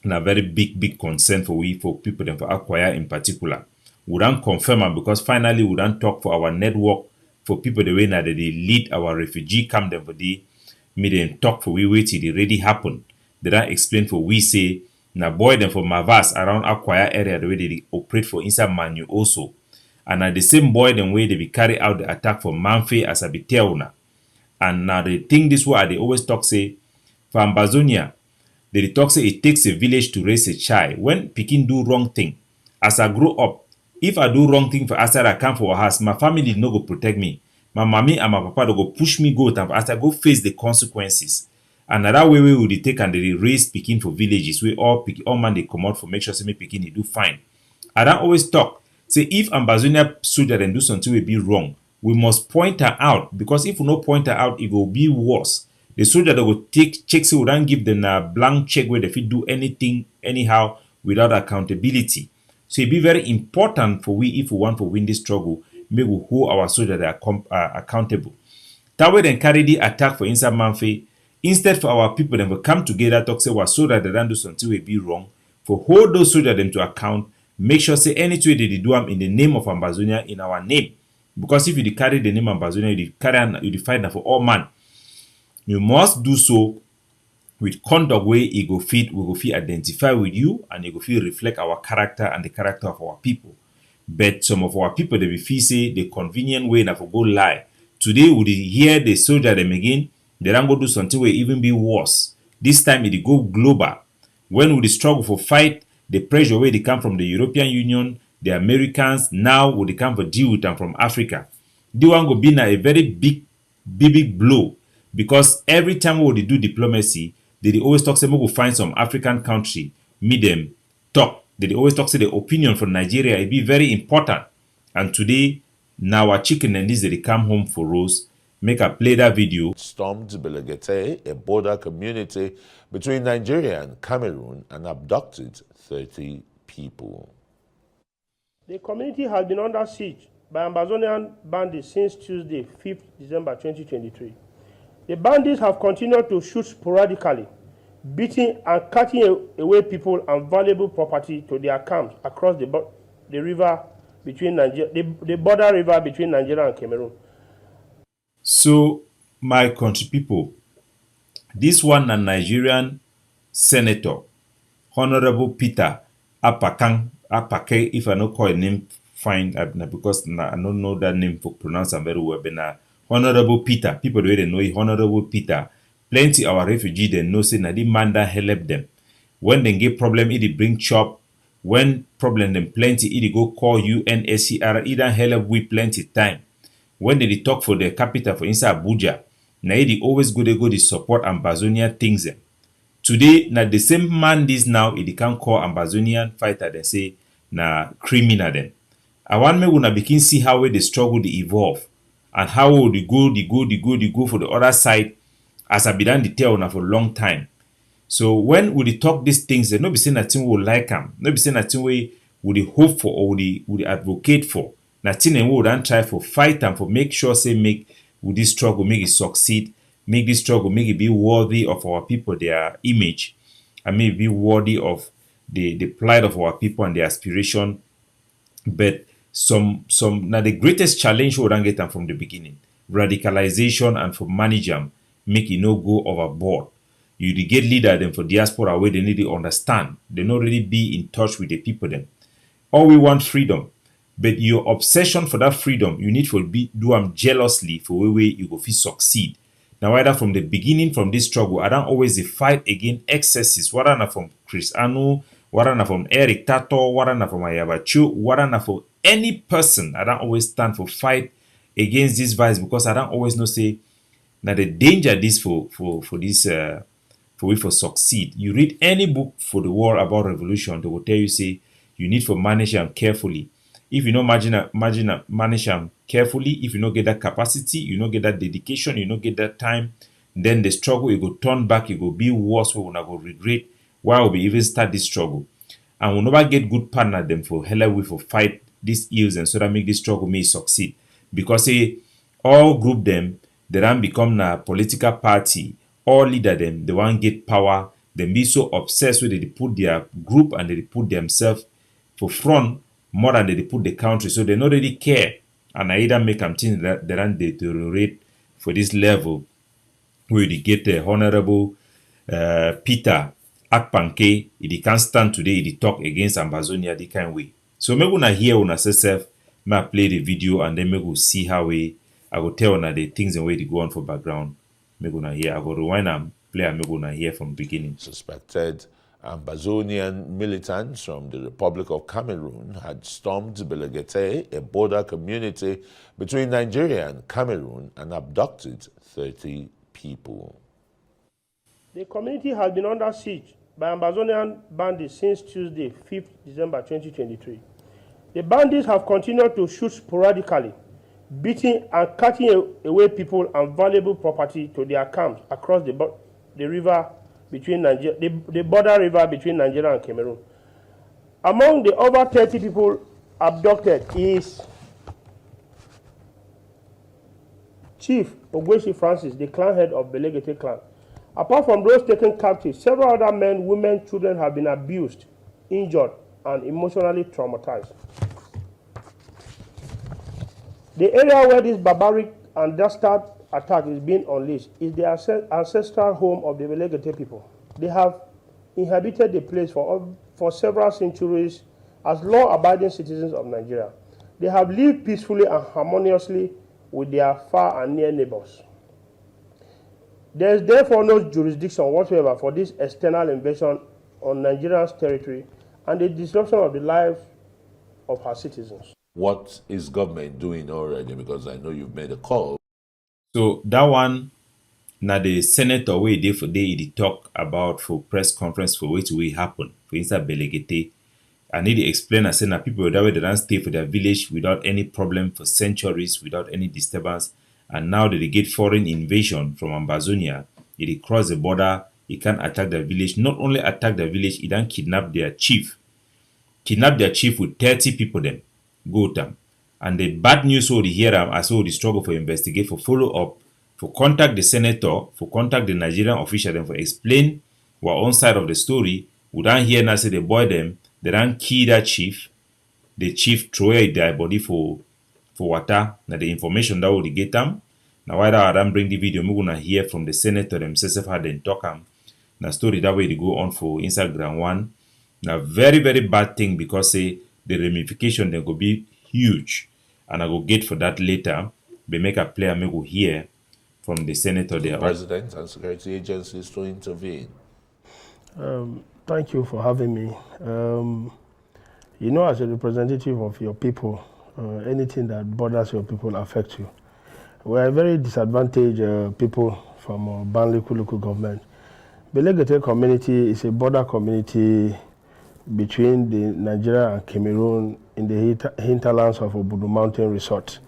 na very big concern for we for people them for acquire in particular. We don't confirm am because finally we don't talk for our network for people the way that they lead our refugee camp them for the me them talk for we wait till it already happen. They don't explain for we say na boy them for Mavas around acquire area the way they operate for inside Manu also. And na the same boy them way they be carry out the attack for Manfe as a be tell una. And now they think this way they always talk say for Ambazonia they talk say it takes a village to raise a child. When pikin do wrong thing, as I grow up, if I do wrong thing for outside I come for a house, my family no go protect me. My mommy and my papa they go push me go and as I go face the consequences. And na that way we would take and they raise pikin for villages where all man they come out for make sure say me pikin they do fine. I don't always talk. Say if Ambazonia soldier and do something will be wrong, we must point her out because if we no point her out, it will be worse. The soldier that will take checks we don't give them a blank check where they fit do anything anyhow without accountability. So it be very important for we if we want to win this struggle, make we hold our soldiers that are accountable. That way then carry the attack for inside Manfe. Instead for our people then will come together talk say our soldier they don't do something will be wrong. For hold those soldiers them to account, make sure say anything they do them in the name of Ambazonia in our name. Because if you dey carry the name Ambazonia, you dey carry you dey fight for all man. You must do so with conduct where we go fit identify with you and it go fit reflect our character and the character of our people. But some of our people they be feel say the convenient way na for go lie. Today we dey hear the soldier them again, they don't go do something will even be worse. This time it dey go global. When we dey struggle for fight, the pressure where they come from the European Union, the Americans, now we dey come for deal with them from Africa. This one go be na a very big blow because every time we dey do diplomacy, they dey always talk say we go find some African country, meet them, talk. They dey always talk say the opinion for Nigeria it be very important. And today, now our chicken and this they come home for Rose, make a play that video. Stormed Belegete, a border community between Nigeria and Cameroon, and abducted 30 people. The community has been under siege by Ambazonian bandits since Tuesday, 5th December 2023. The bandits have continued to shoot sporadically, beating and cutting away people and valuable property to their camps across the river between the border river between Nigeria and Cameroon. So, my country people, this one a Nigerian senator, Honorable Peter Apake, if I don't call a name fine, because I don't know that name for pronounce am very well, but na Honorable Peter, people the way they know it, Honorable Peter, plenty our refugee they know say na the man that help them. When they get problem, it bring chop. When problem them plenty, it go call UNHCR, it help we plenty time. When they talk for the capital for inside Abuja, na it always go they support Ambazonia things them. Today, na the same man this now, it can call Ambazonian fighter, they say, na criminal them. I want me when I begin see how the struggle they evolve and how they go for the other side as I be done detail now for a long time. So when we talk these things, they no be saying nothing we like them, no be saying nothing we hope for or we advocate for. Nothing and we would try for fight and for make sure say make with this struggle make it succeed, make this struggle make it be worthy of our people, their image, and may be worthy of the plight of our people and their aspiration. But some now the greatest challenge we would get them from the beginning, radicalization and for manage them, make it no go overboard. You dey get leader them for diaspora where they need to understand. They not really be in touch with the people them. All we want freedom. But your obsession for that freedom, you need to do them jealously for where you go fit succeed. Now, either from the beginning from this struggle, I don't always fight against excesses. Whether not from Chris Anu, whether not from Eric Tato, whether not from Ayabachu, whether not for any person, I don't always stand for fight against this vice because I don't always know say that the danger this for this for we for succeed. You read any book for the world about revolution, they will tell you say you need to manage them carefully. If you don't manage them carefully, if you don't get that capacity, you don't get that dedication, you don't get that time, then the struggle it go turn back, it will be worse. We will not go regret why we even start this struggle. And we'll never get good partner them for hella we for fight these ills and so that make this struggle may succeed. Because all group them, they don't become a political party, all leader them, they want get power, They be so obsessed with it, they put their group and they put themselves for front more than they put the country. So they not really care. And I either make them think that they don't deteriorate for this level where they get the honorable Peter Akpanke, he can't stand today, he talk against Ambazonia the kind way. So maybe when I hear when I say may I play the video and then maybe we'll see how I will tell on the things and way they go on for background. Maybe when I hear, I will rewind and play and maybe when I hear from the beginning. Suspected Ambazonian militants from the Republic of Cameroon had stormed Belegete, a border community between Nigeria and Cameroon, and abducted 30 people. The community has been under siege by Ambazonian bandits since Tuesday, 5th December 2023. The bandits have continued to shoot sporadically, beating and cutting away people and valuable property to their camps across the river between the border river between Nigeria and Cameroon. Among the over 30 people abducted is Chief Ogweshi Francis, the clan head of Belegete clan. Apart from those taken captive, several other men, women, children have been abused, injured, and emotionally traumatized. The area where this barbaric and dastard attack is being unleashed is the ancestral home of the Belegete people. They have inhabited the place for several centuries as law-abiding citizens of Nigeria. They have lived peacefully and harmoniously with their far and near neighbors. There is therefore no jurisdiction whatsoever for this external invasion on Nigeria's territory and the disruption of the lives of her citizens. What is government doing already? Because I know you've made a call. So that one, now the senator way they for they talk about for press conference for which will happen for inside Belegete. I need to explain and say that people that way they don't stay for their village without any problem for centuries, without any disturbance. And now that they get foreign invasion from Ambazonia, they cross the border, he can attack the village. Not only attack the village, he then kidnap their chief. Kidnap their chief with 30 people then. Go them. And the bad news all the hear as all the struggle for investigate, for follow up, for contact the senator, for contact the Nigerian official, then for explain our own side of the story. We don't hear now say the boy them, they don't kill that chief. The chief throw their body for water. Now the information that will get them. Now why that Adam bring the video, we gonna hear from the senator themselves how they talk them. Now story that way they go on for Instagram one. Now very, very bad thing because say the ramification they go be huge. And I go get for that later. They make a player me go hear from the senator there. President and security agencies to intervene. Thank you for having me. You know, as a representative of your people, anything that bothers your people affects you. We are very disadvantaged people from Banliku local government. Belegete community is a border community between the Nigeria and Cameroon in the hinterlands of Obudu Mountain Resort.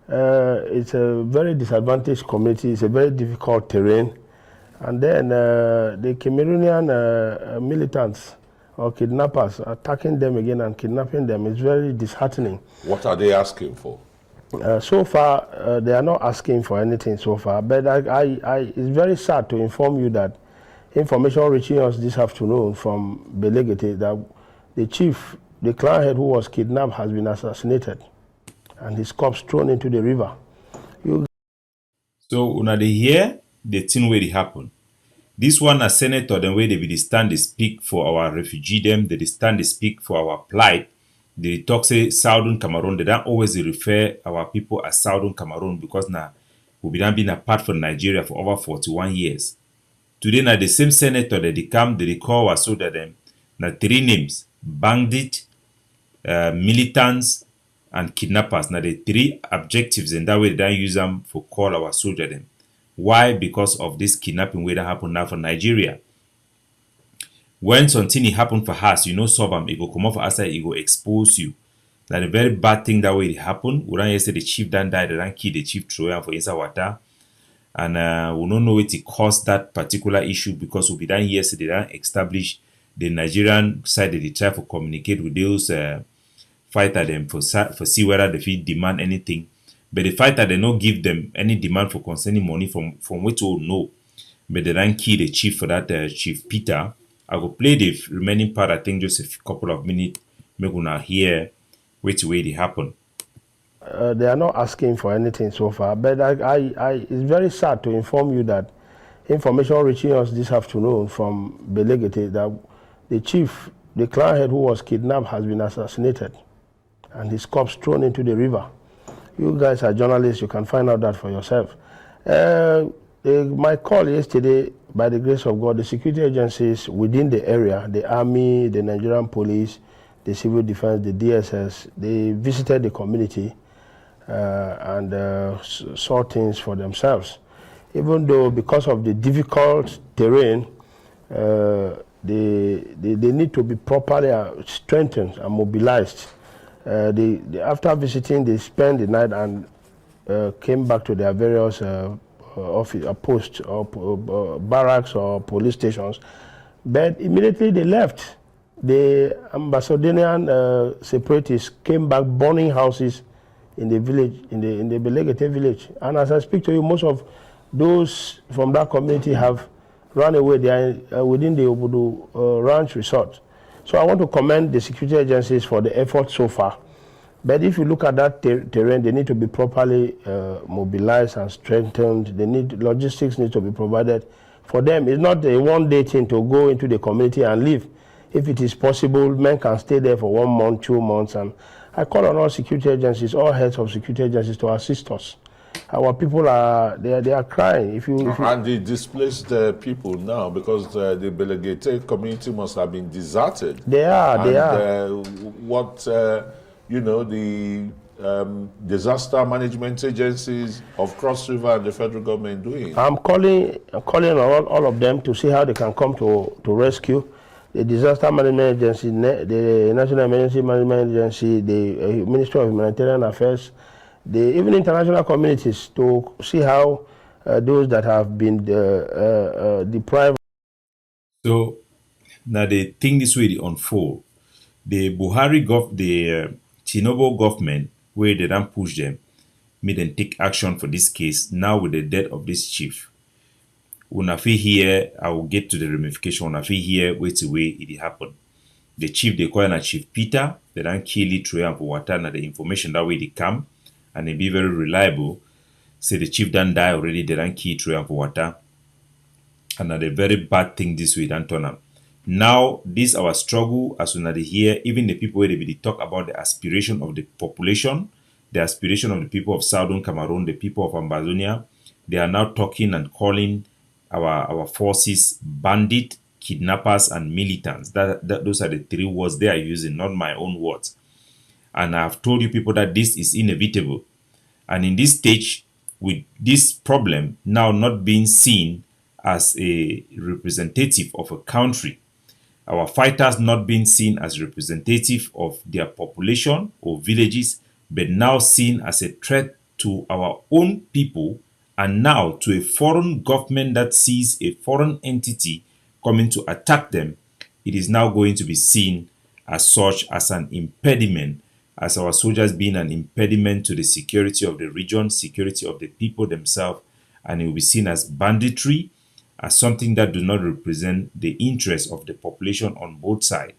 It's a very disadvantaged community. It's a very difficult terrain. And then the Cameroonian militants or kidnappers attacking them again and kidnapping them is very disheartening. What are they asking for? So far, they are not asking for anything so far. But it's very sad to inform you that information reaching us this afternoon from Belegete that the chief, the clan head who was kidnapped, has been assassinated and his corpse thrown into the river. So when they hear the thing where it happen, this one a senator, the way they will stand they speak for our refugee them, they stand they speak for our plight. They talk say Southern Cameroon, they don't always refer our people as Southern Cameroon because now we have been apart from Nigeria for over 41 years. Today now the same senator that they come, they call us so that them now 3 names: bandit, militants, and kidnappers. Now the 3 objectives, and that way they don't use them for call our soldier them. Why? Because of this kidnapping way that happen now for Nigeria. When something happen for us, you know, solve them, it go come off outside, it go expose you. That a very bad thing that way it happen. We don't hear say the chief done died, they don't kill the chief throw him for inside water. And we don't know it caused that particular issue because we done here say they don't establish the Nigerian side that they try to communicate with those fighter them for see whether they fit demand anything. But the fighter they not give them any demand for concerning money from which we know. but they don't kill the chief for that Chief Peter. I will play the remaining part, I think just a couple of minutes, make una hear which way it happen. They are not asking for anything so far, but it's very sad to inform you that information reaching us this afternoon from Belegete that the chief, the clan head who was kidnapped, has been assassinated and his corpse thrown into the river. You guys are journalists, you can find out that for yourself. My call yesterday, by the grace of God, the security agencies within the area, the army, the Nigerian police, the civil defense, the DSS, they visited the community and saw things for themselves. Even though because of the difficult terrain, they need to be properly strengthened and mobilized. After visiting, they spent the night and came back to their various posts or barracks or police stations. But immediately they left. The Ambassadorian separatists came back burning houses in the village, in the Belegete village. And as I speak to you, most of those from that community have run away. They are within the Obudu Ranch Resort. So I want to commend the security agencies for the effort so far. But if you look at that terrain, they need to be properly mobilized and strengthened. Logistics need to be provided for them. It's not a one-day thing to go into the community and leave. If it is possible, men can stay there for 1 month, 2 months. And I call on all security agencies, all heads of security agencies to assist us. Our people they are crying. And the displaced people now, because the Belegete community must have been deserted. They are. What the disaster management agencies of Cross River and the federal government doing? I'm calling on all of them to see how they can come to rescue. The Disaster Management Agency, the National Emergency Management Agency, the Ministry of Humanitarian Affairs, even international communities, to see how those that have been deprived. So now they think this way they unfold. The Tinubu government, where they don't push them, made them take action for this case. Now with the death of this chief, una fit here, I will get to the ramification. Una fit here, wait the way it happened. The chief they call na Chief Peter. They don't kill it through and for water. Now the information that way they come, and they be very reliable. Say the chief don't die already. They don't kill through and for water, and now the very bad thing this way don't turn up. Now, this our struggle, as soon as they hear, even the people where they talk about the aspiration of the population, the aspiration of the people of Southern Cameroon, the people of Ambazonia, they are now talking and calling our forces bandit, kidnappers, and militants. Those are the 3 words they are using, not my own words. And I've told you people that this is inevitable. And in this stage, with this problem now not being seen as a representative of a country, our fighters not being seen as representative of their population or villages, but now seen as a threat to our own people, and now to a foreign government that sees a foreign entity coming to attack them, it is now going to be seen as such, as an impediment, as our soldiers being an impediment to the security of the region, security of the people themselves, and it will be seen as banditry, as something that do not represent the interests of the population on both sides.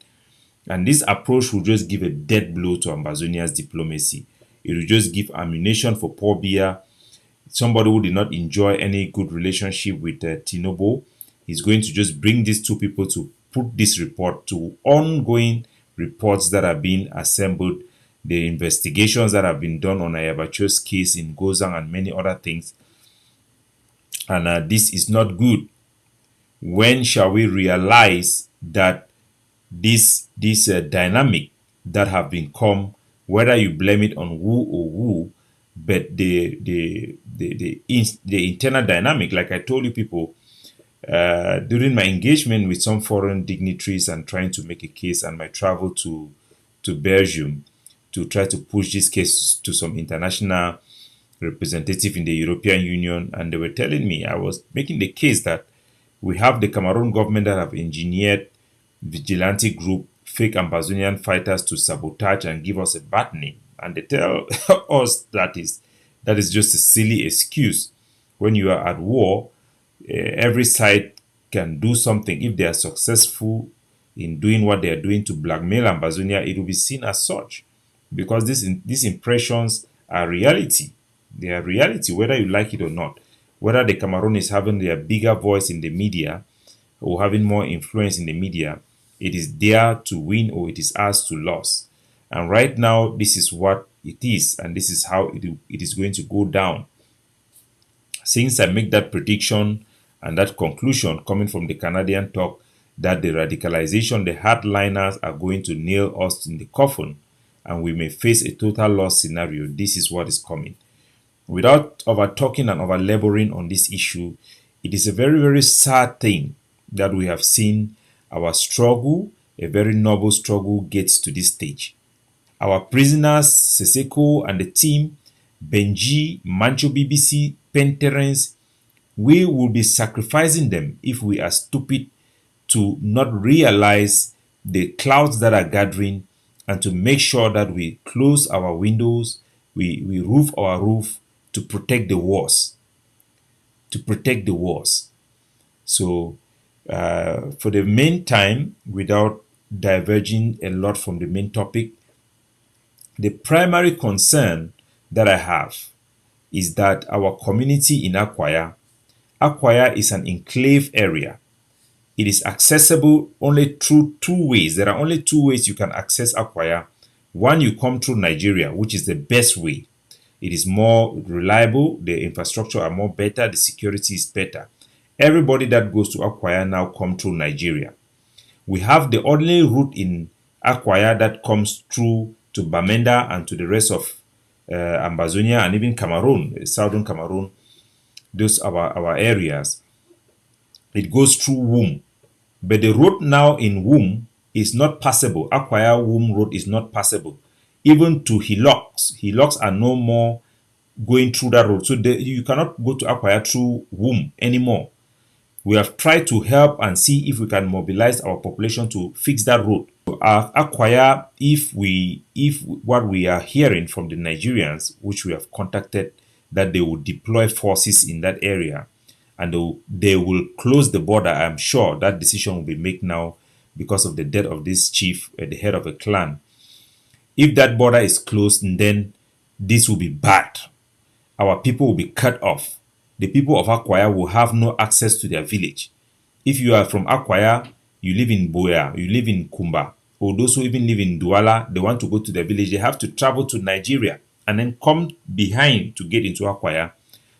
And this approach will just give a dead blow to Ambazonia's diplomacy. It will just give ammunition for Paul Biya, somebody who did not enjoy any good relationship with Tinubu. He's going to just bring these 2 people to put this report to ongoing reports that are being assembled, the investigations that have been done on Ayabacho's case in Gozang and many other things. And this is not good. When shall we realize that this dynamic that have been come, whether you blame it on who, but the internal dynamic, like I told you people, during my engagement with some foreign dignitaries and trying to make a case, and my travel to Belgium to try to push this case to some international representative in the European Union, and they were telling me, I was making the case that we have the Cameroon government that have engineered vigilante group, fake Ambazonian fighters to sabotage and give us a bad name. And they tell us that is just a silly excuse. When you are at war, every side can do something. If they are successful in doing what they are doing to blackmail Ambazonia, it will be seen as such, because these impressions are reality. They are reality, whether you like it or not. Whether the Cameroon is having their bigger voice in the media or having more influence in the media, it is there to win or it is ours to lose. And right now, this is what it is, and this is how it is going to go down. Since I make that prediction and that conclusion coming from the Canadian talk that the radicalization, the hardliners are going to nail us in the coffin and we may face a total loss scenario, this is what is coming. Without over talking and over laboring on this issue, it is a very, very sad thing that we have seen our struggle, a very noble struggle, gets to this stage. Our prisoners, Seseko and the team, Benji, Mancho BBC, Penterence, we will be sacrificing them if we are stupid to not realize the clouds that are gathering and to make sure that we close our windows, we roof our roof to protect the wars. To protect the wars. So, for the meantime, without diverging a lot from the main topic, the primary concern that I have is that our community in Akwaya is an enclave area. It is accessible only through two ways. There are only two ways you can access Akwaya. One, you come through Nigeria, which is the best way. It is more reliable, the infrastructure are more better, the security is better. Everybody that goes to Akwaya now come through Nigeria. We have the only route in Akwaya that comes through to Bamenda and to the rest of Ambazonia and even Cameroon, southern Cameroon. Those are our areas. It goes through Womb. But the road now in Womb is not passable. Akwaya Womb Road is not passable. Even to Hilux. Hilux are no more going through that road. So you cannot go to Akwaya through Womb anymore. We have tried to help and see if we can mobilize our population to fix that road. Akwaya, if what we are hearing from the Nigerians, which we have contacted, that they will deploy forces in that area and they will close the border. I'm sure that decision will be made now because of the death of this chief at the head of a clan. If that border is closed, then this will be bad. Our people will be cut off. The people of Akwaya will have no access to their village. If you are from Akwaya, you live in Boya, you live in Kumba, or those who even live in Douala, they want to go to their village, they have to travel to Nigeria and then come behind to get into Akwaya.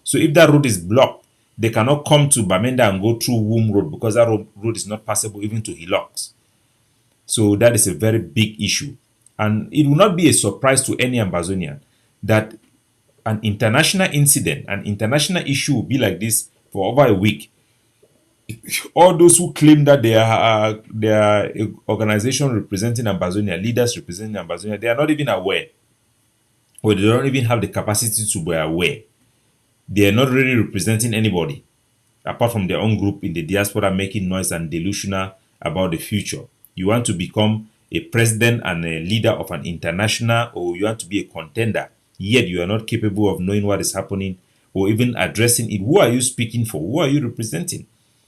So if that road is blocked, they cannot come to Bamenda and go through Womb Road because that road is not passable even to Hilux. So that is a very big issue. And it will not be a surprise to any Ambazonian that an international incident, an international issue will be like this for over a week. All those who claim that they are an organization representing Ambazonia, leaders representing Ambazonia, they are not even aware, or they don't even have the capacity to be aware. They are not really representing anybody apart from their own group in the diaspora making noise and delusional about the future. You want to become a president and a leader of an international, or you want to be a contender, yet you are not capable of knowing what is happening or even addressing it. Who are you speaking for? Who are you representing?